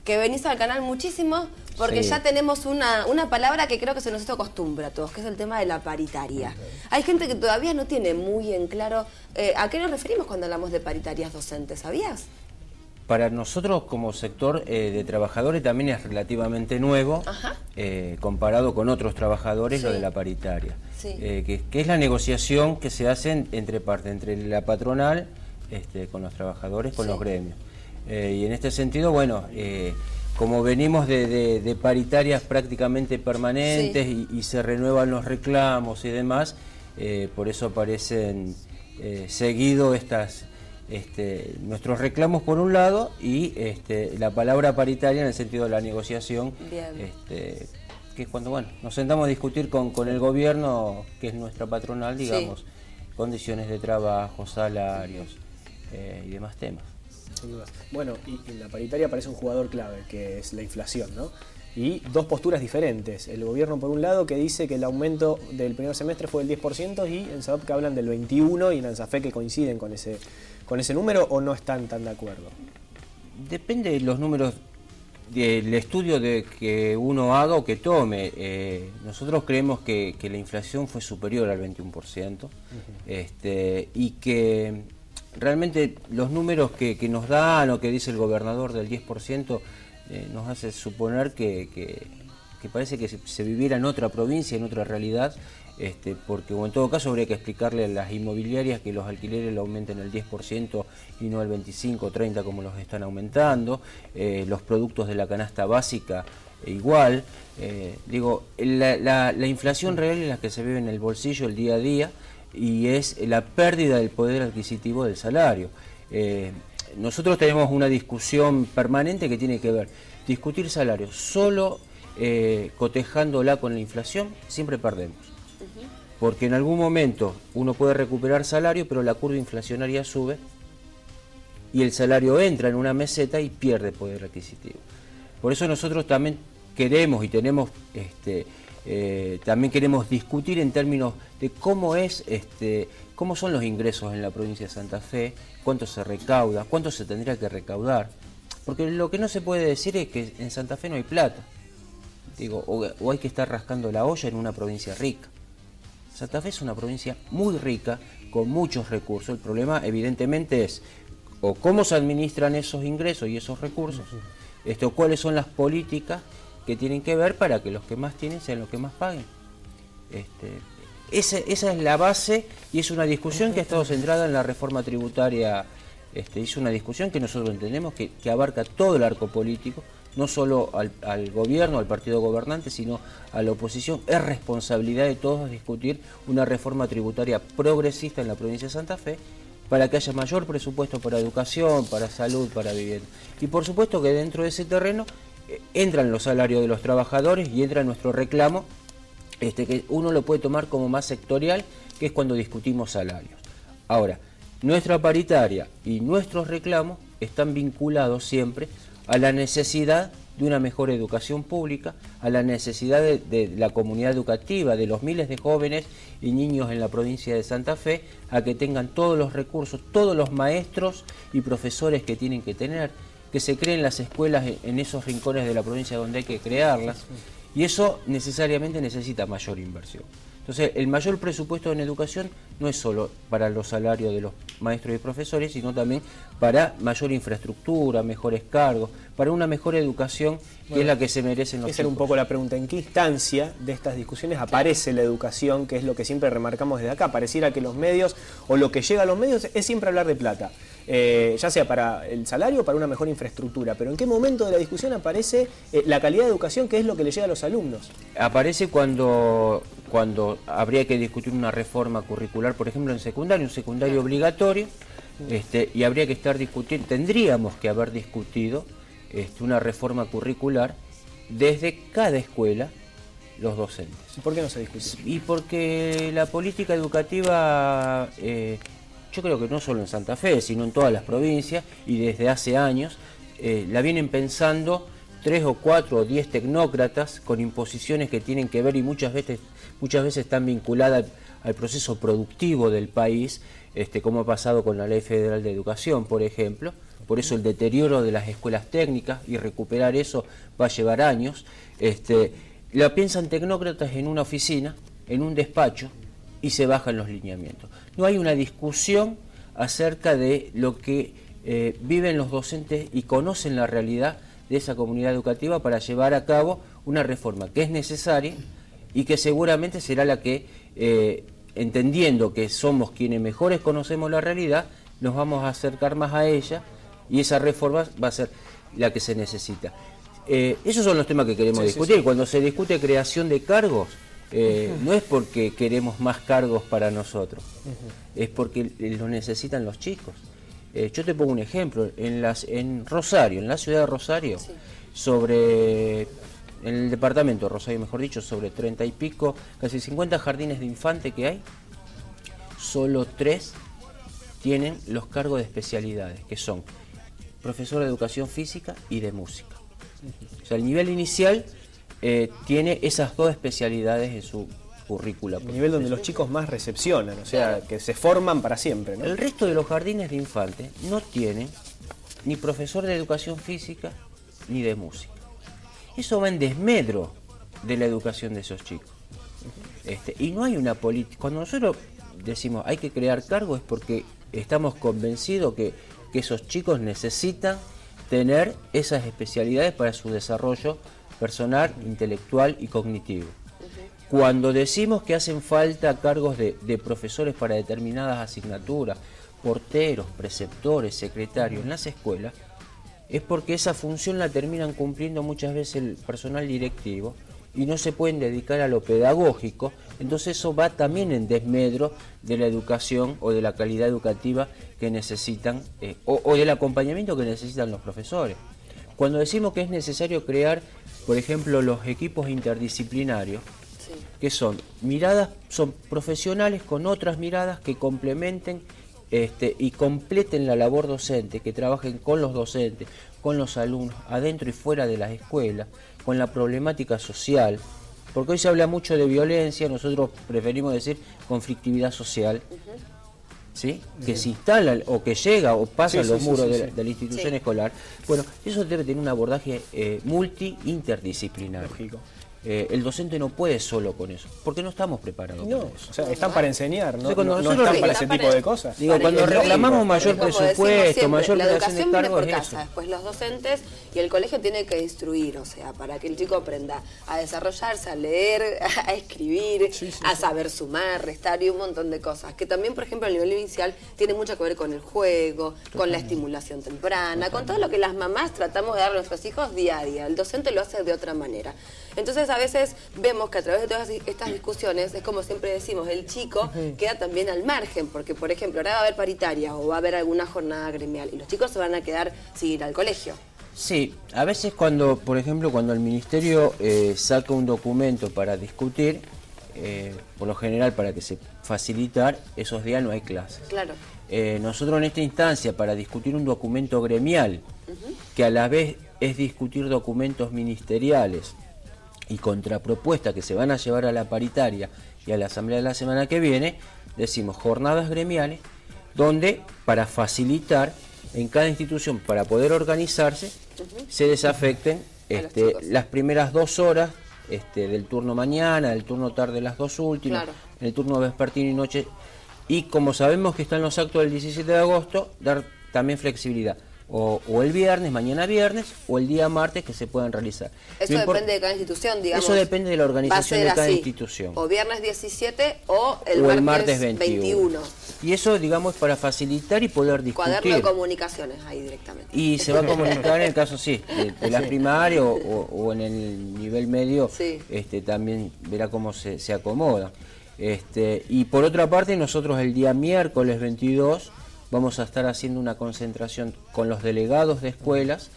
que venís al canal muchísimo, porque ya tenemos una palabra que creo que se nos hizo costumbre a todos, que es el tema de la paritaria. Hay gente que todavía no tiene muy en claro a qué nos referimos cuando hablamos de paritarias docentes, ¿sabías? Para nosotros como sector de trabajadores también es relativamente nuevo, comparado con otros trabajadores, lo de la paritaria, que es la negociación que se hace entre partes, entre la patronal con los trabajadores, con los gremios. Y en este sentido, bueno, como venimos de paritarias prácticamente permanentes y se renuevan los reclamos y demás, por eso aparecen seguido nuestros reclamos por un lado y la palabra paritaria en el sentido de la negociación, que es cuando nos sentamos a discutir con el gobierno, que es nuestra patronal, digamos, condiciones de trabajo, salarios y demás temas. Sin duda. Bueno, y en la paritaria aparece un jugador clave, que es la inflación, ¿no? Y dos posturas diferentes. El gobierno, por un lado, que dice que el aumento del primer semestre fue del 10%, y en SADOP que hablan del 21%, y en ANSAFE que coinciden con ese número, ¿o no están tan de acuerdo? Depende de los números del estudio que uno haga o que tome. Nosotros creemos que la inflación fue superior al 21%, y que realmente los números que nos dan o que dice el gobernador del 10% nos hace suponer que parece que se viviera en otra provincia, en otra realidad, porque o en todo caso habría que explicarle a las inmobiliarias que los alquileres lo aumenten el 10% y no el 25 o 30 como los están aumentando, los productos de la canasta básica igual. La inflación real es la que se vive en el bolsillo el día a día, y es la pérdida del poder adquisitivo del salario. Nosotros tenemos una discusión permanente que tiene que ver, discutir salarios solo cotejándola con la inflación, siempre perdemos. Porque en algún momento uno puede recuperar salario, pero la curva inflacionaria sube y el salario entra en una meseta y pierde poder adquisitivo. Por eso nosotros también queremos y tenemos también queremos discutir en términos de cómo son los ingresos en la provincia de Santa Fe, cuánto se recauda, cuánto se tendría que recaudar, porque lo que no se puede decir es que en Santa Fe no hay plata, o hay que estar rascando la olla en una provincia rica. Santa Fe es una provincia muy rica, con muchos recursos. El problema evidentemente es o cómo se administran esos ingresos y esos recursos, cuáles son las políticas que tienen que ver para que los que más tienen sean los que más paguen. Esa es la base, y es una discusión que ha estado centrada en la reforma tributaria. Es una discusión que nosotros entendemos que abarca todo el arco político, no solo al gobierno, al partido gobernante, sino a la oposición. Es responsabilidad de todos discutir una reforma tributaria progresista en la provincia de Santa Fe, para que haya mayor presupuesto para educación, para salud, para vivienda. Y por supuesto que dentro de ese terreno entran los salarios de los trabajadores y entra nuestro reclamo, que uno lo puede tomar como más sectorial, que es cuando discutimos salarios. Ahora, nuestra paritaria y nuestros reclamos están vinculados siempre a la necesidad de una mejor educación pública, a la necesidad de la comunidad educativa, de los miles de jóvenes y niños en la provincia de Santa Fe, a que tengan todos los recursos, todos los maestros y profesores que tienen que tener, que se creen las escuelas en esos rincones de la provincia donde hay que crearlas, y eso necesariamente necesita mayor inversión. Entonces, el mayor presupuesto en educación no es solo para los salarios de los maestros y profesores, sino también para mayor infraestructura, mejores cargos, para una mejor educación, que es la que se merecen los chicos. Esa era un poco la pregunta. ¿En qué instancia de estas discusiones aparece la educación, que es lo que siempre remarcamos desde acá? Pareciera que los medios, o lo que llega a los medios, es siempre hablar de plata. Ya sea para el salario o para una mejor infraestructura, pero ¿en qué momento de la discusión aparece la calidad de educación, que es lo que le llega a los alumnos? Aparece cuando habría que discutir una reforma curricular, por ejemplo en secundario, un secundario obligatorio, y habría que tendríamos que haber discutido una reforma curricular desde cada escuela, los docentes. ¿Y por qué no se discute? Y porque la política educativa, yo creo que no solo en Santa Fe, sino en todas las provincias, y desde hace años, la vienen pensando 3 o 4 o 10 tecnócratas con imposiciones que tienen que ver y muchas veces están vinculadas al proceso productivo del país, como ha pasado con la Ley Federal de Educación, por ejemplo, por eso el deterioro de las escuelas técnicas, y recuperar eso va a llevar años. La piensan tecnócratas en una oficina, en un despacho, y se bajan los lineamientos. No hay una discusión acerca de lo que viven los docentes y conocen la realidad de esa comunidad educativa para llevar a cabo una reforma que es necesaria y que seguramente será la que, entendiendo que somos quienes mejores conocemos la realidad, nos vamos a acercar más a ella, y esa reforma va a ser la que se necesita. Esos son los temas que queremos discutir. Sí. Cuando se discute creación de cargos, no es porque queremos más cargos para nosotros, es porque lo necesitan los chicos. Yo te pongo un ejemplo, en Rosario, en la ciudad de Rosario, en el departamento de Rosario, mejor dicho, sobre 30 y pico, casi 50 jardines de infante que hay, solo 3 tienen los cargos de especialidades, que son profesor de educación física y de música. O sea, el nivel inicial tiene esas 2 especialidades en su currícula. El nivel donde los chicos más recepcionan, o sea, que se forman para siempre, ¿no? El resto de los jardines de infantes no tienen ni profesor de educación física ni de música. Eso va en desmedro de la educación de esos chicos. Y no hay una política. Cuando nosotros decimos hay que crear cargos es porque estamos convencidos que esos chicos necesitan tener esas especialidades para su desarrollo personal, intelectual y cognitivo. Cuando decimos que hacen falta cargos de profesores para determinadas asignaturas, porteros, preceptores, secretarios en las escuelas, es porque esa función la terminan cumpliendo muchas veces el personal directivo y no se pueden dedicar a lo pedagógico, entonces eso va también en desmedro de la educación o de la calidad educativa que necesitan, o del acompañamiento que necesitan los profesores. Cuando decimos que es necesario crear, por ejemplo, los equipos interdisciplinarios, que son profesionales con otras miradas que complementen y completen la labor docente, que trabajen con los docentes, con los alumnos, adentro y fuera de las escuelas, con la problemática social, porque hoy se habla mucho de violencia, nosotros preferimos decir conflictividad social, ¿sí? Que se instala o que llega o pasa los muros de la institución escolar. Bueno, eso debe tener un abordaje multi-interdisciplinario. Lógico. El docente no puede solo con eso, porque no estamos preparados para eso. O sea, están para enseñar, ¿no? O sea, no están para ese tipo de cosas. Digo, cuando reclamamos mayor presupuesto, mayor la educación viene por casa, eso. Después los docentes y el colegio tiene que instruir, o sea, para que el chico aprenda a desarrollarse, a leer, a escribir, a saber sumar, restar y un montón de cosas. Que también, por ejemplo, el nivel inicial tiene mucho que ver con el juego, con la estimulación temprana, con todo lo que las mamás tratamos de dar a nuestros hijos día a día. El docente lo hace de otra manera. Entonces, a veces vemos que a través de todas estas discusiones, es como siempre decimos, el chico queda también al margen, porque por ejemplo ahora va a haber paritaria o va a haber alguna jornada gremial y los chicos se van a quedar sin ir al colegio. Sí, a veces cuando, por ejemplo, cuando el ministerio saca un documento para discutir, por lo general para que se facilitar, esos días no hay clases. Claro. Nosotros en esta instancia, para discutir un documento gremial, que a la vez es discutir documentos ministeriales, y contrapropuesta que se van a llevar a la paritaria y a la asamblea de la semana que viene, decimos jornadas gremiales, donde para facilitar en cada institución, para poder organizarse, se desafecten las primeras 2 horas del turno mañana, del turno tarde las 2 últimas, en el turno vespertino y noche, y como sabemos que están los actos del 17 de agosto, dar también flexibilidad. O el viernes, mañana viernes, o el día martes que se puedan realizar. Eso depende de cada institución, digamos. Eso depende de la organización de cada institución. O viernes 17 o el martes 21. Y eso, digamos, para facilitar y poder discutir. Cuaderno de comunicaciones ahí directamente. Y se va a comunicar en el caso, de la primaria o en el nivel medio, también verá cómo se acomoda. Y por otra parte, nosotros el día miércoles 22... vamos a estar haciendo una concentración con los delegados de escuelas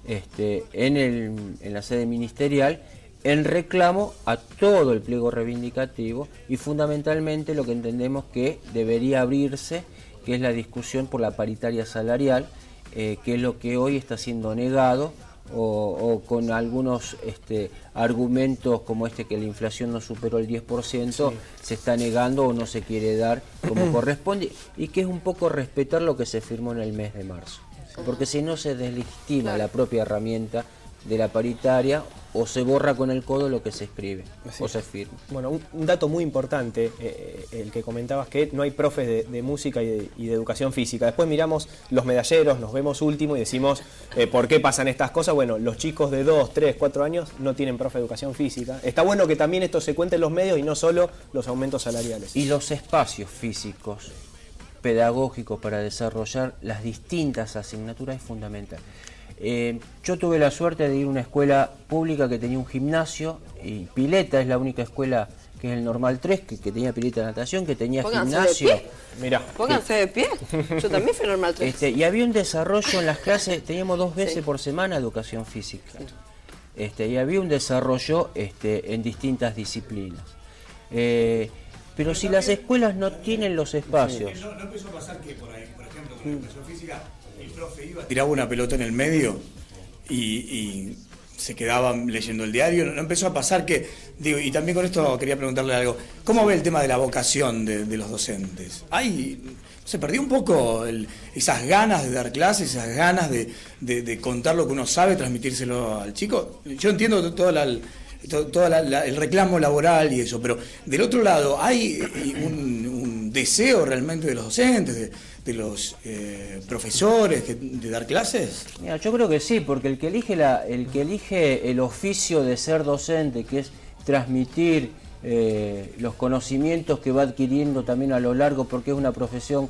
en la sede ministerial en reclamo a todo el pliego reivindicativo y fundamentalmente lo que entendemos que debería abrirse, que es la discusión por la paritaria salarial, que es lo que hoy está siendo negado o con algunos argumentos como que la inflación no superó el 10%, se está negando o no se quiere dar como corresponde, y que es un poco respetar lo que se firmó en el mes de marzo. porque si no se deslegitima Claro. la propia herramienta de la paritaria o se borra con el codo lo que se escribe o se firma. Bueno, un dato muy importante, el que comentabas, que no hay profes de música y de educación física. Después miramos los medalleros, nos vemos último y decimos, ¿por qué pasan estas cosas? Bueno, los chicos de 2, 3, 4 años no tienen profe de educación física. Está bueno que también esto se cuente en los medios y no solo los aumentos salariales. Y los espacios físicos pedagógicos para desarrollar las distintas asignaturas es fundamental. Yo tuve la suerte de ir a una escuela pública que tenía un gimnasio y pileta, es la única escuela que es el Normal 3, que tenía pileta de natación, que tenía Pónganse gimnasio. de pie. Mirá. Pónganse de pie. Yo también fui Normal 3. Y había un desarrollo en las clases, teníamos 2 veces por semana educación física. Y había un desarrollo en distintas disciplinas. Pero si las escuelas no tienen los espacios... ¿No empezó a pasar que, por ejemplo, con la educación física, el profe iba, tiraba una pelota en el medio y se quedaban leyendo el diario? ¿No empezó a pasar que, digo, y también con esto quería preguntarle algo, ¿cómo ve el tema de la vocación de los docentes? Se perdió un poco esas ganas de dar clases, esas ganas de contar lo que uno sabe, transmitírselo al chico. Yo entiendo todo el reclamo laboral y eso, pero del otro lado hay un deseo realmente de los docentes, de los profesores de dar clases. Mira, yo creo que sí, porque el que elige el oficio de ser docente, que es transmitir los conocimientos que va adquiriendo también a lo largo, porque es una profesión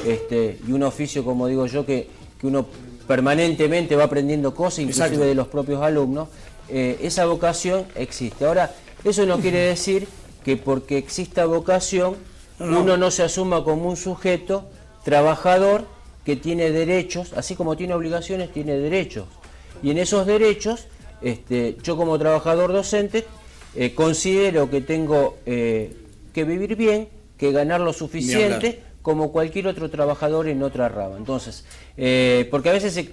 y un oficio, como digo yo, que uno permanentemente va aprendiendo cosas, inclusive Exacto. de los propios alumnos. Esa vocación existe. Ahora, eso no quiere decir que porque exista vocación uno no se asuma como un sujeto trabajador que tiene derechos, así como tiene obligaciones, tiene derechos. Y en esos derechos, yo como trabajador docente considero que tengo que vivir bien, que ganar lo suficiente como cualquier otro trabajador en otra rama. Entonces, porque a veces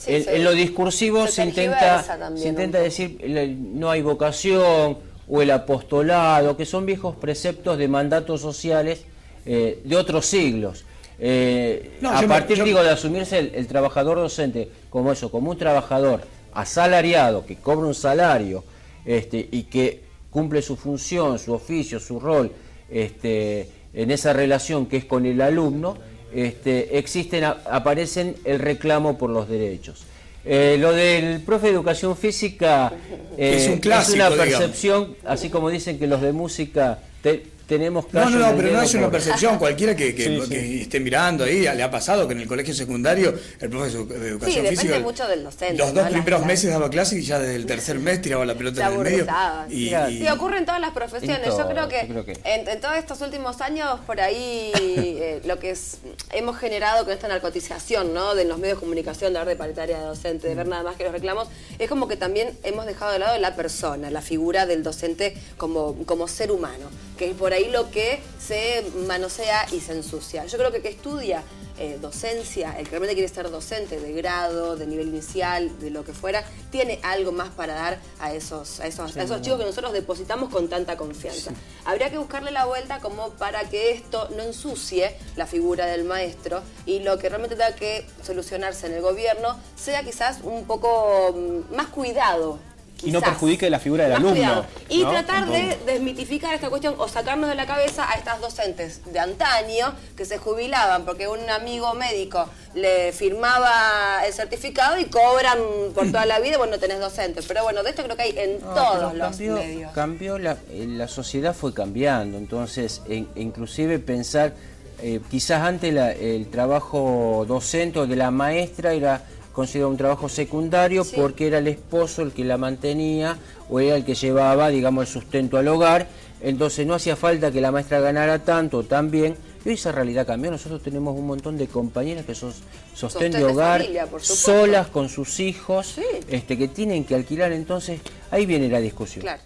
en lo discursivo se intenta decir no hay vocación o el apostolado, que son viejos preceptos de mandatos sociales de otros siglos. A partir de asumirse el trabajador docente como eso, como un trabajador asalariado, que cobra un salario y que cumple su función, su oficio, su rol en esa relación que es con el alumno, aparecen el reclamo por los derechos. Lo del profe de educación física es un clásico, es una percepción, así como dicen que los de música tenemos No, pero no es una percepción. Cualquiera que esté mirando ahí, le ha pasado que en el colegio secundario el profe de educación física depende mucho del docente. Los 2 primeros meses daba clase y ya desde el tercer mes tiraba la pelota en el medio. Sí, ocurre en todas las profesiones. Yo creo que en todos estos últimos años, por ahí, lo que hemos generado con esta narcotización, ¿no?, de los medios de comunicación, de hablar de paritaria de docente, de ver nada más que los reclamos, es como que también hemos dejado de lado la persona, la figura del docente como ser humano, que es por ahí lo que se manosea y se ensucia. Yo creo que estudia docencia, el que realmente quiere ser docente de grado, de nivel inicial, de lo que fuera, tiene algo más para dar a esos chicos que nosotros depositamos con tanta confianza. Sí. Habría que buscarle la vuelta como para que esto no ensucie la figura del maestro y lo que realmente tenga que solucionarse en el gobierno sea quizás un poco más cuidado. Y no perjudique la figura del alumno. Y tratar de desmitificar esta cuestión o sacarnos de la cabeza a estas docentes de antaño que se jubilaban porque un amigo médico le firmaba el certificado y cobran por toda la vida, bueno, tenés docentes. Pero bueno, de esto creo que hay en todos los medios. Cambió la sociedad fue cambiando, entonces inclusive pensar, quizás antes el trabajo docente o de la maestra era considerado un trabajo secundario porque era el esposo el que la mantenía o era el que llevaba, digamos, el sustento al hogar, entonces no hacía falta que la maestra ganara tanto o tan bien, y hoy esa realidad cambió. Nosotros tenemos un montón de compañeras que son sostén de hogar, familia, solas con sus hijos, que tienen que alquilar, entonces ahí viene la discusión. Claro.